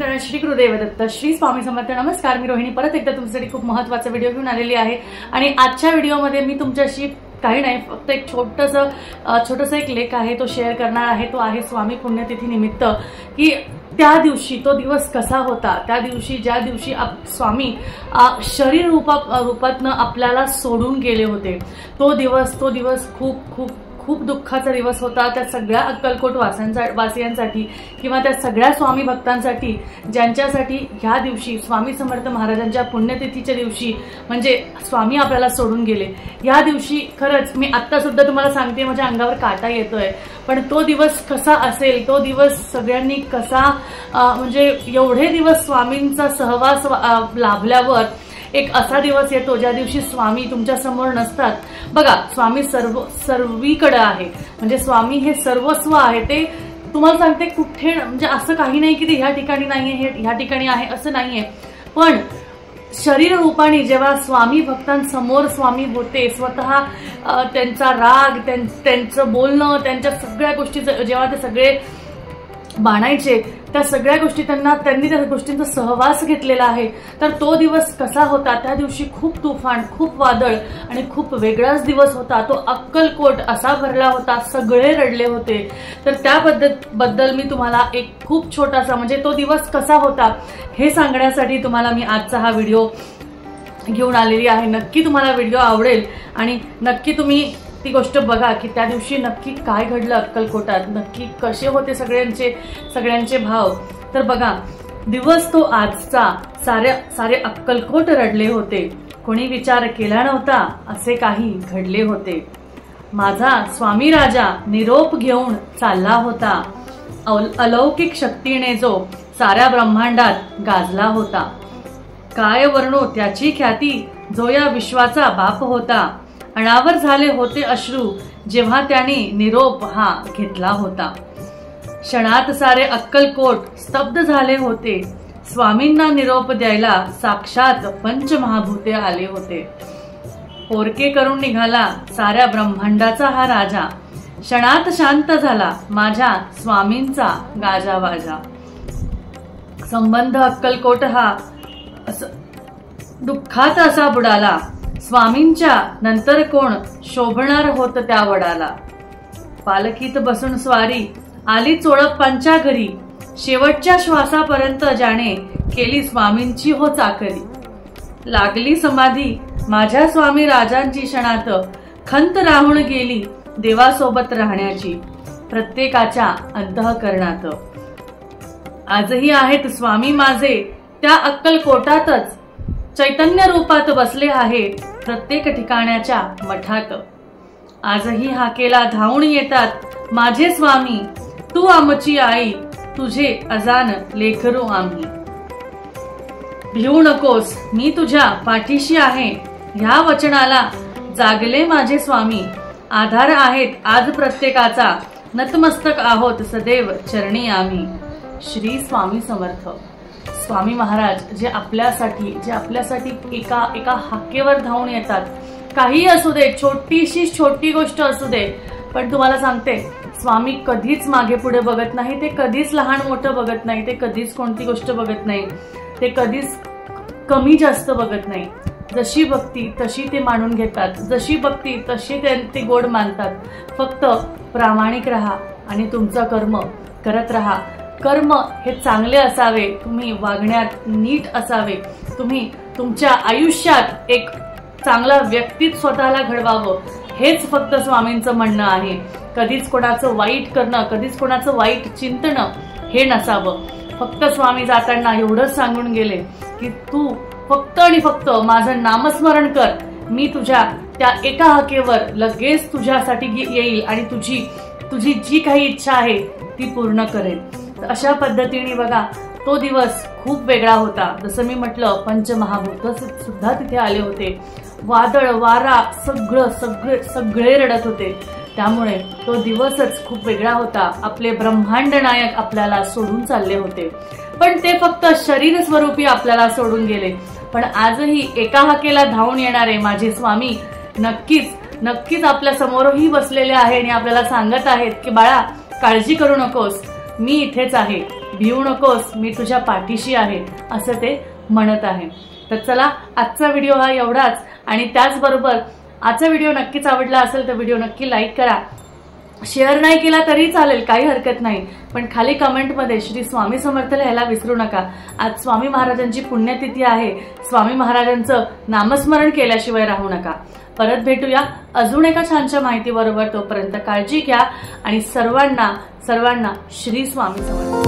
चिंतन श्री गुरुदेव दत्त श्री स्वामी समर्थ। नमस्कार, मी रोहिणी परत एकदा तुमच्यासाठी खूप महत्त्वाचा व्हिडिओ घेऊन आलेली आहे। आणि आजच्या व्हिडिओमध्ये मी तुमच्याशी काही नाही, फक्त एक छोटंसं एक लेख आहे तो शेअर करणार आहे। तो आहे स्वामी पुण्यतिथी निमित्त, की त्या दिवशी तो दिवस कसा होता, त्या दिवशी ज्या दिवशी स्वामी शरीर रूपातनं आपल्याला सोडून गेले होते। तो दिवस खूप दुःखाचा दिवस होता त्या सगळ्या अक्कलकोट वासियांसाठी किंवा त्या सगळ्या स्वामी भक्तांसाठी ज्यांच्यासाठी ह्या दिवशी स्वामी समर्थ महाराजांच्या पुण्यतिथीच्या दिवशी म्हणजे स्वामी आपल्याला सोडून गेले। या दिवशी खरंच मी आता सुद्धा तुम्हाला सांगते, माझ्या अंगावर काटा येतोय। पण तो दिवस कसा असेल, तो दिवस सगळ्यांनी कसा म्हणजे एवढे दिवस स्वामींचा सहवास लाभल्यावर एक असा दिवस येतो ज्या दिवशी स्वामी तुमच्या समोर नसतात। बघा, स्वामी सर्वीकडे आहे, म्हणजे स्वामी हे सर्वस्व आहे। ते तुम्हाला सांगते कुठे म्हणजे असं काही नाही की ते ह्या ठिकाणी नाहीये, हे ह्या ठिकाणी आहे असं नाहीये। पण शरीर रूपाने जेव्हा स्वामी भक्तांसमोर स्वामी होते, स्वतः त्यांचा राग, त्यांचं बोलणं, त्यांच्या सगळ्या गोष्टी जेव्हा ते सगळे बाणायचे, त्या सगळ्या गोष्टी त्यांनी त्या गोष्टींचा सहवास घेतलेला आहे। तर तो दिवस कसा होता, त्या दिवशी खूप तुफान, खूप वादळ आणि खूप वेगळाच दिवस होता। तो अक्कलकोट असा भरला होता, सगळे रडले होते। तर त्याबद्दल मी तुम्हाला एक खूप छोटासा म्हणजे तो दिवस कसा होता हे सांगण्यासाठी तुम्हाला मी आजचा हा व्हिडिओ घेऊन आलेली आहे। नक्की तुम्हाला व्हिडिओ आवडेल आणि नक्की तुम्ही ती गोष्ट बघा की त्या दिवशी नक्की काय घडलं अक्कलकोटात, नक्की कसे होते सगळ्यांचे भाव। तर बघा, दिवस तो आजचा, सारे अक्कलकोट रडले होते। कोणी विचार केला नव्हता असे काही घडले होते। माझा स्वामी राजा निरोप घेऊन चालला होता, अलौकिक शक्तीने जो साऱ्या ब्रह्मांडात गाजला होता। काय वर्णो त्याची ख्याती, जो या विश्वाचा बाप होता। अनावर झाले होते अश्रू जेव्हा त्याने निरोप हा घेतला होता। क्षणात सारे अक्कलकोट स्तब्ध झाले होते। स्वामींना निरोप द्यायला साक्षात पंचमहाभूते आले होते। पोरके करून निघाला साऱ्या ब्रह्मांडाचा हा राजा। क्षणात शांत झाला माझ्या स्वामींचा गाजावाजा। संबंध अक्कलकोट हा दुःखात असा बुडाला। स्वामींच्या नंतर कोण शोभणार होत त्या वडाला। पालखीत बसून स्वारी आली चोळप्पांच्या घरी। शेवटच्या श्वासापर्यंत ज्याने केली स्वामींची हो चाकरी। लागली समाधी माझ्या स्वामी राजांची क्षणात। खंत राहून गेली देवासोबत राहण्याची प्रत्येकाच्या अंतःकरणात। आजही आहेत स्वामी माझे त्या अक्कलकोटातच। चैतन्य रूपात बसले आहे प्रत्येक ठिकाणाच्या मठात। आजही हाकेला धावून येतात माझे स्वामी। तू आमची आई, तुझे अजान लेकरू आम्ही। भिवू नकोस, मी तुझ्या पाठीशी आहे। ह्या वचनाला जागले माझे स्वामी। आधार आहेत आज प्रत्येकाचा। नतमस्तक आहोत सदैव चरणी आम्ही। श्री स्वामी समर्थ। स्वामी महाराज जे आपल्यासाठी एका हाकेवर धावून येतात। काही असू दे, छोटी गोष्ट असू दे, पण तुम्हाला सांगते स्वामी कधीच मागे पुढे बघत नाही। ते कधीच लहान मोठं बघत नाही, ते कधीच कोणती गोष्ट बघत नाही, ते कधीच कमी जास्त बघत नाही। जशी भक्ती तशी ते मानून घेतात, जशी भक्ती तशी ते गोड मानतात। फक्त प्रामाणिक राहा आणि तुमचं कर्म करत राहा। कर्म हे चांगले असावे, तुम्ही वागण्यात नीट असावे, तुम्ही तुमच्या आयुष्यात एक चांगला व्यक्तित्व स्वतःला घडवावं, हेच फक्त स्वामींचं म्हणणं आहे। कधीच कोणाचं वाईट करणं, कधीच कोणाचं वाईट चिंतन हे नसावं। फक्त स्वामी जाताना एवढंच सांगून गेले की तू फक्त आणि फक्त माझं नामस्मरण कर। मी तुझ्या त्या एका हाकेवर लगेच तुझ्यासाठी येईल आणि तुझी जी काही इच्छा आहे ती पूर्ण करेल। अशा पद्धतीने बघा, तो दिवस खूप वेगळा होता। जसं मी म्हटलं, पंचमहाभूत सुद्धा तिथे आले होते। वादळ वारा सगळे रडत होते। त्यामुळे तो दिवसच खूप वेगळा होता। आपले ब्रह्मांड नायक आपल्याला सोडून चालले होते, पण ते फक्त शरीर स्वरूपी आपल्याला सोडून गेले। पण आजही एका हाकेला धावून येणारे माझे स्वामी नक्कीच आपल्या समोरही बसलेले आहे आणि आपल्याला सांगत आहेत की बाळा, काळजी करू नकोस, मी इथेच आहे। भिवू नकोस, मी तुझ्या पाठीशी आहे असं ते म्हणत आहे. तर चला, आजचा व्हिडिओ हा एवढाच. आणि त्याचबरोबर आजचा व्हिडिओ नक्कीच आवडला असेल तर व्हिडिओ नक्की लाईक करा. शेअर नाही केला तरी चालेल, काही हरकत नाही, पण खाली कमेंटमध्ये श्री स्वामी समर्थ लिहायला विसरू नका. आज स्वामी महाराजांची पुण्यतिथी आहे. स्वामी महाराजांचं नामस्मरण केल्याशिवाय राहू नका. परत भेटूया अजून एका छानशा माहितीबरोबर. तोपर्यंत काळजी घ्या आणि सर्वांना श्री स्वामी समर्थ.